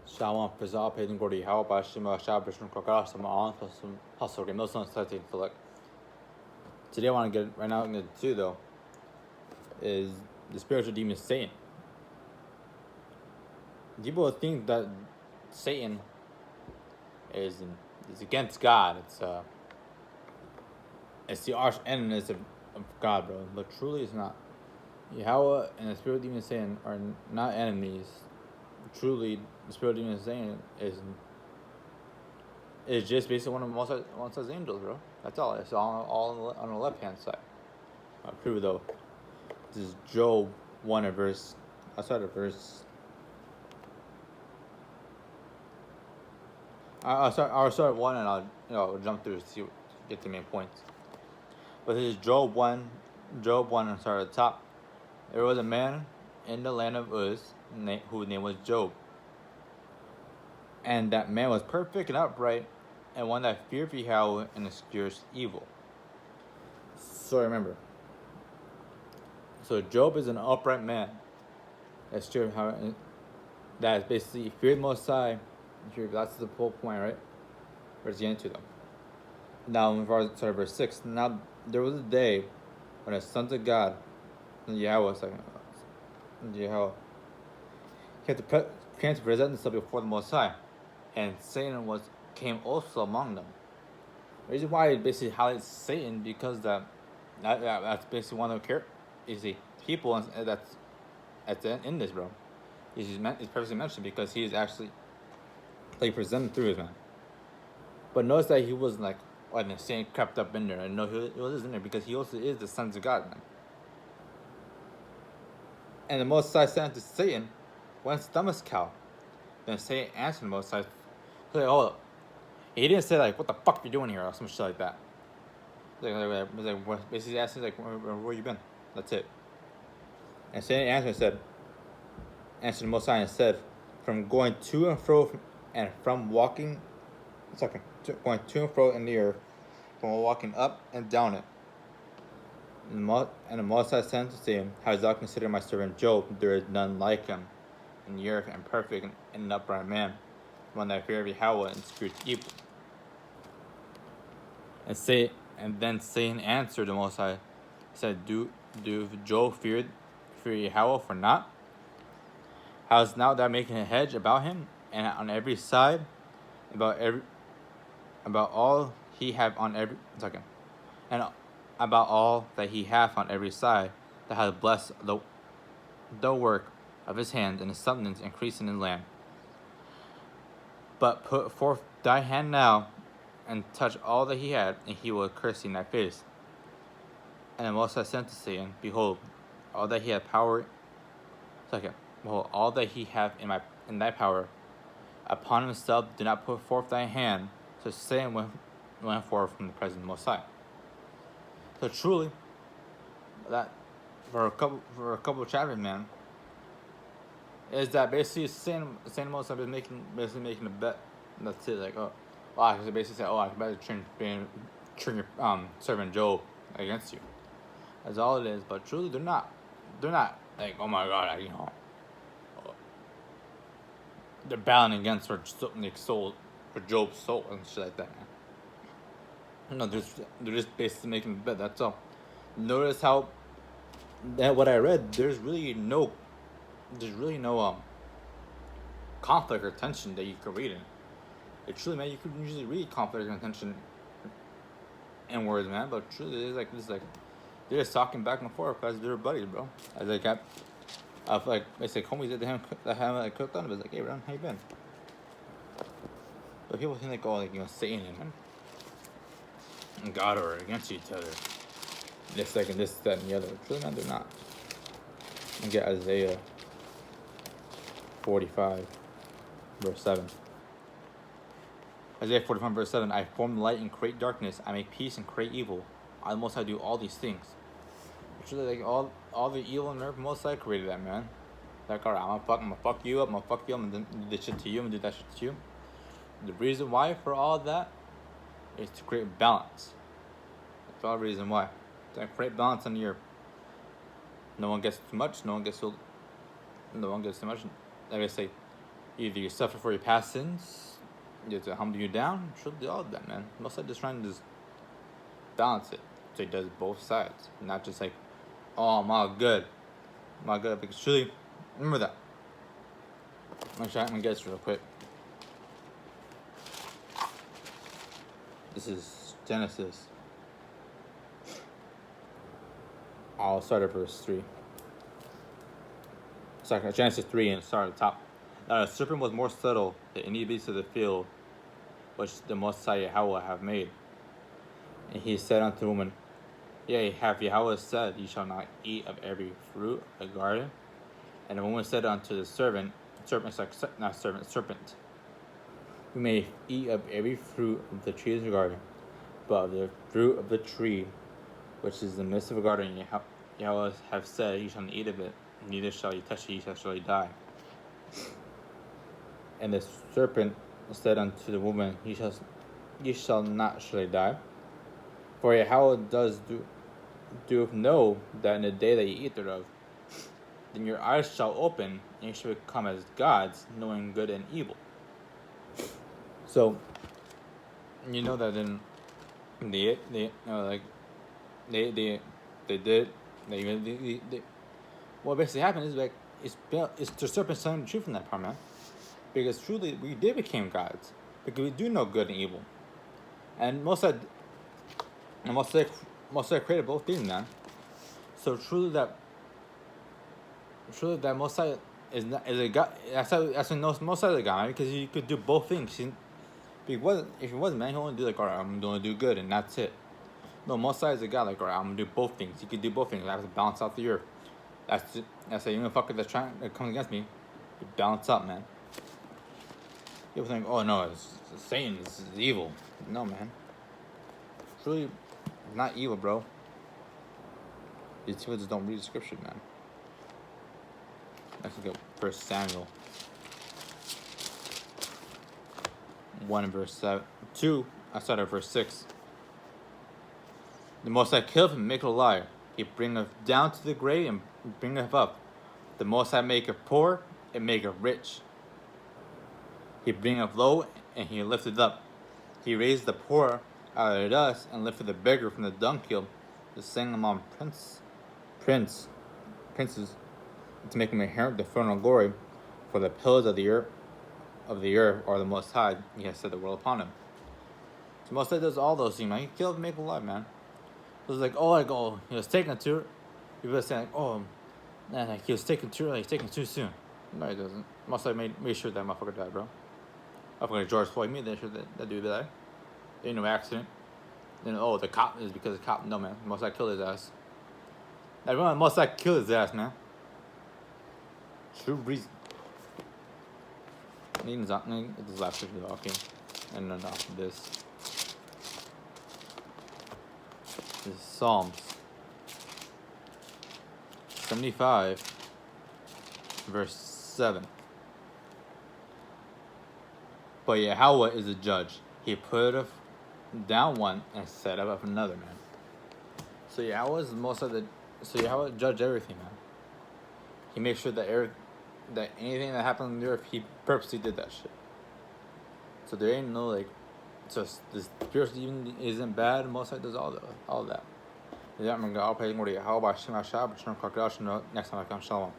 Shalom, Prizal, Peyton Gordy, how about Shima, Shabashim, Krokar, some on, some hustle game, no son starting for like. Today, I want to get right now, I'm going to do though, is the spiritual demon Satan. People think that Satan is against God. It's the arch enemy of God, bro. But truly, it's not. Yahweh and the spiritual demon Satan are not enemies. Truly, the spiritual demon Satan is just basically one of His angels, bro. That's all. It's all on the left hand side. I'll prove it though. This is Job 1 and verse. I'll start at verse. I'll start at 1 and I'll jump through to get the main points. But this is Job 1 and start at the top. There was a man in the land of Uz whose name was Job. And that man was perfect and upright, and one that feared Yahweh and eschews evil. So remember. So Job is an upright man. That's true. That is basically feared Most High. That's the whole point, right? Where's the end to them? Now, in verse 6. Now there was a day when the sons of God, Yahweh, came to present themselves before the Most High, and Satan came also among them. The reason why it basically highlights Satan because that's basically one of the people that's in this, bro. He's purposely mentioned because he is actually presented through his man. But notice that he wasn't like the Satan crept up in there. And no, he was in there because he also is the sons of God, man. And the Most High said to Satan, "Whence comest thou?" Then Satan answered the Most High, he's like, "Hold up." He didn't say like, "What the fuck you doing here?" or some shit like that. Basically asking like, "Where you been?" That's it. And Satan answered the Most High and said, "From going to and fro, and from walking, going to and fro in the earth, from walking up and down it." And the Most High said to Satan, "Hast thou considered my servant Job? There is none like him in the earth, and perfect and an upright man, one that feareth Yahweh and eschews evil." And then Satan answered the Most High, said, "Do Job fear Yahweh for naught? How's now thou making a hedge about him, and on every side, about all he have on every and about all that he hath on every side, that hath blessed the work of his hands, and his substance increasing in the land. But put forth thy hand now, and touch all that he had, and he will curse thee in thy face." And the Most High said to Satan, "Behold, all that he hath power. Behold, all that he hath in thy power, upon himself do not put forth thy hand." So Satan went forth from the presence of the Most High. So truly, that for a couple of chapters, man, is that basically Satan Most High is basically making a bet. That's it. Like, I can basically say, I can better turn your servant Job against you. That's all it is. But truly, they're not like, oh my God, they're battling against for Job's soul and shit like that, man. No, they're just basically making a bet. That's all. Notice how that what I read. There's really no conflict or tension that you could read in. It's truly, man, you could usually read conflict and tension in words, man. But truly, it's like they're just talking back and forth as they're buddies, bro. As they got, they say homies that have cooked on it. It's like, "Hey, bro, how you been?" But people think Satan and God are against each other. This, and this, that, and the other. Truly, man, they're not. And get Isaiah 45, verse 7. Isaiah 45, verse 7. "I form light and create darkness. I make peace and create evil. I Most High do all these things." Truly, like all the evil and earth, Most High created that, man. Like, alright, I'm gonna fuck you up. I'm gonna do this shit to you. I'm gonna do that shit to you. The reason why for all that is to create balance. That's all the reason why. To create balance on the earth. No one gets too much. No one gets too much. Like I say, Either you suffer for your past sins, either to humble you down, she'll do all of that, man. Most likely just trying to just balance it. So he does both sides. Not just like, oh, I'm all good. I'm all good. Because truly, remember that. I'm gonna get this real quick. This is Genesis. I'll start at verse 3. Sorry, Genesis 3 and start at the top. Now the serpent was more subtle than any beast of the field which the Most High Yahweh have made. And he said unto the woman, Yea, hath Yahweh said, Ye shall not eat of every fruit of the garden? And the woman said unto the serpent, We may eat of every fruit of the trees of the garden, but of the fruit of the tree which is in the midst of the garden, Yahweh have said, Ye shall not eat of it, neither shall ye touch it, ye shall surely die. And the serpent said unto the woman, Ye shall not surely die. For Yahweh do know that in the day that ye eat thereof, then your eyes shall open, and you shall become as gods, knowing good and evil. So, you know that in what basically happened is like it's the serpent telling the truth in that part, man. Because truly we did become gods, because we do know good and evil, and most of created both things, man. So truly that Mosai is a god. That's what Mosai is a god, man, because he could do both things. If he wasn't, man, he only do like, alright, I'm gonna do good and that's it. No, Mosai is a god, like, alright, I'm gonna do both things. He could do both things. I have to balance out the earth. That's a even fucker that comes against me, you balance up, man. People think, oh no, it's Satan, it's evil. No, man. It's really not evil, bro. These people just don't read the scripture, man. Let's look at 1 Samuel 1 and verse 7. 2, I started at verse 6. The Most High killeth and maketh a liar. He bringeth down to the grave and bringeth up. The Most High maketh poor and maketh rich. He bringeth low and he lifteth up. He raised the poor out of the dust and lifted the beggar from the dunghill, to sing among princes, to make him inherit the throne of glory. For the pillars of the earth are the Most High. He has set the world upon him. So Most High does all those things, man. He killed and make alive, man. So it's like, he was taken too. People are saying, like, oh, man, like he was taken too early, he's taken too soon. No, he doesn't. Most High made sure that motherfucker died, bro. Motherfucker George Floyd made sure that dude died. There ain't no accident. Then the cop is because the cop. No, man. Most High killed his ass. Everyone Most High killed his ass, man. True reason. This last video, okay. And then after this is Psalms 75, verse 7. But Yahweh is a judge. He putteth down one and set up another, man. So Yahweh is Yahweh judge everything, man. He makes sure that anything that happened on the earth, he purposely did that shit. So there ain't no like, just this spiritual even isn't bad. Most High does all that. Yeah, I'm gonna go. I'll play more. How about Shema Shab? Next time I come, Shalom.